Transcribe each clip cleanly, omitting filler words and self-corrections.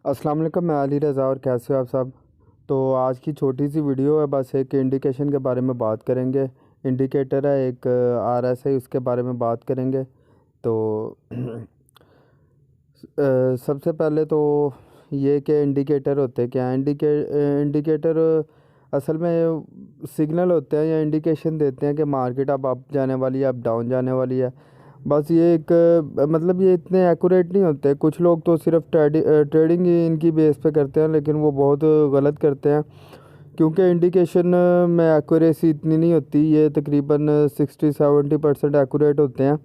अस्सलाम वालेकुम, मैं अली रज़ा और कैसे हो आप सब। तो आज की छोटी सी वीडियो है, बस एक इंडिकेशन के बारे में बात करेंगे। इंडिकेटर है एक RSI, उसके बारे में बात करेंगे। तो सबसे पहले तो ये कि इंडिकेटर होते क्या हैं। इंडिकेटर असल में सिग्नल होते हैं या इंडिकेशन देते हैं कि मार्केट अब अप जाने वाली है, अब डाउन जाने वाली है। बस ये एक मतलब ये इतने एक्यूरेट नहीं होते। कुछ लोग तो सिर्फ ट्रेडिंग ही इनकी बेस पे करते हैं, लेकिन वो बहुत गलत करते हैं, क्योंकि इंडिकेशन में एक्यूरेसी इतनी नहीं होती। ये तकरीबन 60-70% एक्यूरेट होते हैं।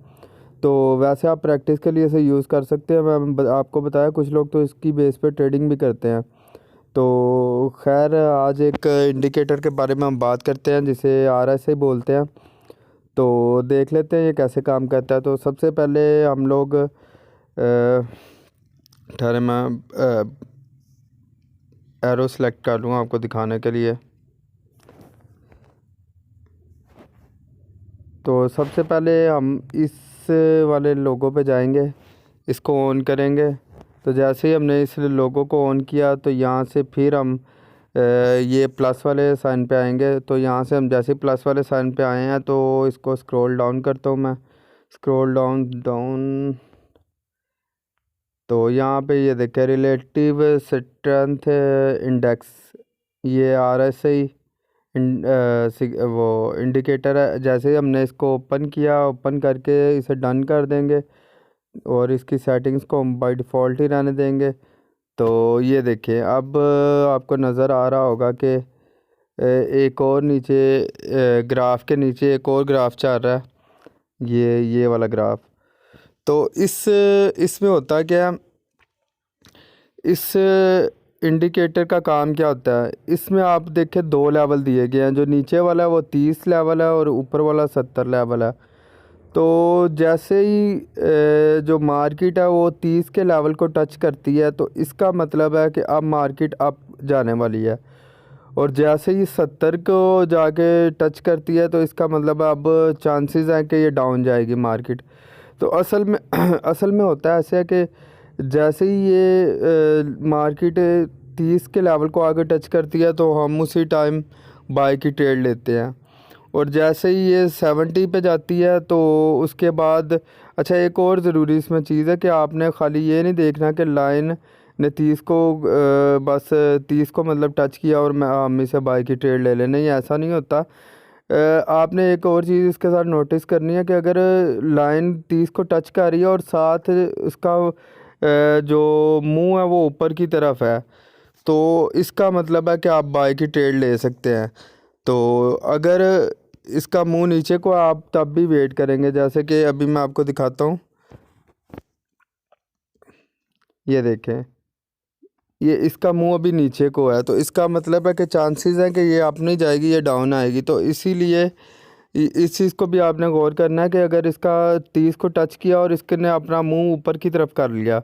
तो वैसे आप प्रैक्टिस के लिए इसे यूज़ कर सकते हैं। आपको बताया, कुछ लोग तो इसकी बेस पे ट्रेडिंग भी करते हैं। तो खैर, आज एक इंडिकेटर के बारे में हम बात करते हैं जिसे RSI बोलते हैं। तो देख लेते हैं ये कैसे काम करता है। तो सबसे पहले हम लोग ठहरे, मैं एरो सेलेक्ट कर लूँगा आपको दिखाने के लिए। तो सबसे पहले हम इस वाले लोगो पे जाएंगे, इसको ऑन करेंगे। तो जैसे ही हमने इस लोगो को ऑन किया, तो यहाँ से फिर हम ये प्लस वाले साइन पे आएंगे। तो यहाँ से हम जैसे प्लस वाले साइन पे आए हैं, तो इसको स्क्रॉल डाउन करता हूँ मैं। स्क्रॉल डाउन डाउन, तो यहाँ पे ये देखें, रिलेटिव स्ट्रेंथ इंडेक्स, ये RSI वो इंडिकेटर है। जैसे ही हमने इसको ओपन किया, ओपन करके इसे डन कर देंगे और इसकी सेटिंग्स को हम बाय डिफ़ॉल्ट ही रहने देंगे। तो ये देखिए, अब आपको नज़र आ रहा होगा कि एक और नीचे ग्राफ के नीचे एक और ग्राफ चल रहा है, ये वाला ग्राफ। तो इसमें होता क्या है, इस इंडिकेटर का काम क्या होता है। इसमें आप देखें, दो लेवल दिए गए हैं। जो नीचे वाला है वो 30 लेवल है और ऊपर वाला 70 लेवल है। तो जैसे ही जो मार्केट है वो 30 के लेवल को टच करती है, तो इसका मतलब है कि अब मार्केट अप जाने वाली है। और जैसे ही 70 को जाके टच करती है, तो इसका मतलब अब चांसेस हैं कि ये डाउन जाएगी मार्केट। तो असल में असल में होता है ऐसे है कि जैसे ही ये मार्केट 30 के लेवल को आगे टच करती है, तो हम उसी टाइम बाय की ट्रेड लेते हैं। और जैसे ही ये 70 पे जाती है, तो उसके बाद अच्छा, एक और ज़रूरी इसमें चीज़ है कि आपने खाली ये नहीं देखना कि लाइन ने 30 को बस 30 को मतलब टच किया और मैं हम इसे बाय की ट्रेड ले लें। नहीं, ऐसा नहीं होता। आपने एक और चीज़ इसके साथ नोटिस करनी है कि अगर लाइन 30 को टच कर रही है और साथ उसका जो मुंह है वो ऊपर की तरफ है, तो इसका मतलब है कि आप बाय की ट्रेड ले सकते हैं। तो अगर इसका मुंह नीचे को, आप तब भी वेट करेंगे। जैसे कि अभी मैं आपको दिखाता हूँ, ये देखें, ये इसका मुंह अभी नीचे को है। तो इसका मतलब है कि चांसेस हैं कि ये अप नहीं जाएगी, ये डाउन आएगी। तो इसीलिए इस चीज़ को भी आपने गौर करना है कि अगर इसका 30 को टच किया और इसके ने अपना मुंह ऊपर की तरफ कर लिया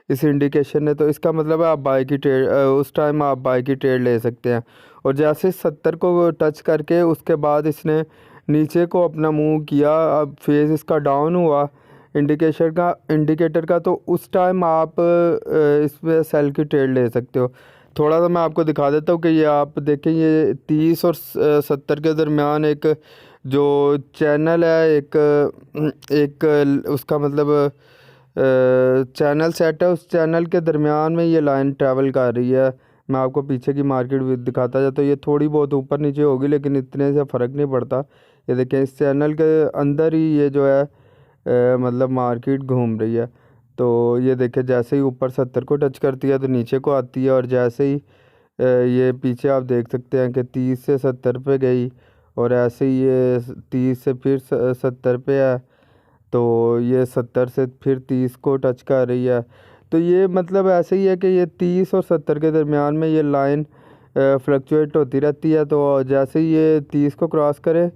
इस इंडिकेशन ने, तो इसका मतलब है आप बाय की ट्रेड, उस टाइम आप बाय की ट्रेड ले सकते हैं। और जैसे 70 को टच करके उसके बाद इसने नीचे को अपना मुंह किया, अब फेस इसका डाउन हुआ इंडिकेटर का, तो उस टाइम आप इसमें सेल की ट्रेड ले सकते हो। थोड़ा सा मैं आपको दिखा देता हूँ कि ये आप देखें, ये 30 और 70 के दरमियान एक जो चैनल है, एक उसका मतलब चैनल सेट है। उस चैनल के दरमियान में ये लाइन ट्रैवल कर रही है। मैं आपको पीछे की मार्केट भी दिखाता जाता हूँ। ये थोड़ी बहुत ऊपर नीचे होगी, लेकिन इतने से फ़र्क नहीं पड़ता। ये देखें, इस चैनल के अंदर ही ये जो है मतलब मार्केट घूम रही है। तो ये देखें, जैसे ही ऊपर 70 को टच करती है तो नीचे को आती है, और जैसे ही ये पीछे आप देख सकते हैं कि 30 से 70 पे गई, और ऐसे ही ये 30 से फिर 70 पे है। तो ये 70 से फिर 30 को टच कर रही है। तो ये मतलब ऐसे ही है कि ये 30 और 70 के दरमियान में ये लाइन फ्लक्चुएट होती रहती है। तो जैसे ही ये 30 को क्रॉस करे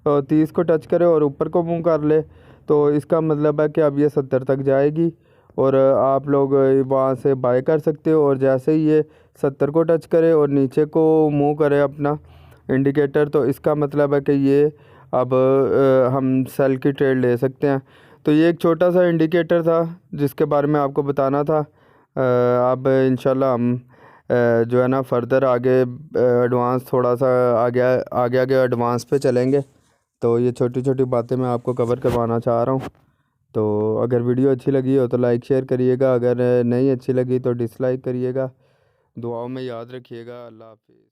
और 30 को टच करे और ऊपर को मूव कर ले, तो इसका मतलब है कि अब ये 70 तक जाएगी और आप लोग वहाँ से बाय कर सकते हो। और जैसे ही ये 70 को टच करे और नीचे को मूव करे अपना इंडिकेटर, तो इसका मतलब है कि ये अब हम सेल की ट्रेड ले सकते हैं। तो ये एक छोटा सा इंडिकेटर था जिसके बारे में आपको बताना था। अब इंशाल्लाह हम जो है ना फर्दर आगे एडवांस थोड़ा सा आगे आगे आगे एडवांस पे चलेंगे। तो ये छोटी छोटी बातें मैं आपको कवर करवाना चाह रहा हूँ। तो अगर वीडियो अच्छी लगी हो तो लाइक शेयर करिएगा, अगर नहीं अच्छी लगी तो डिसलाइक करिएगा। दुआओं में याद रखिएगा। अल्लाह हाफिज़।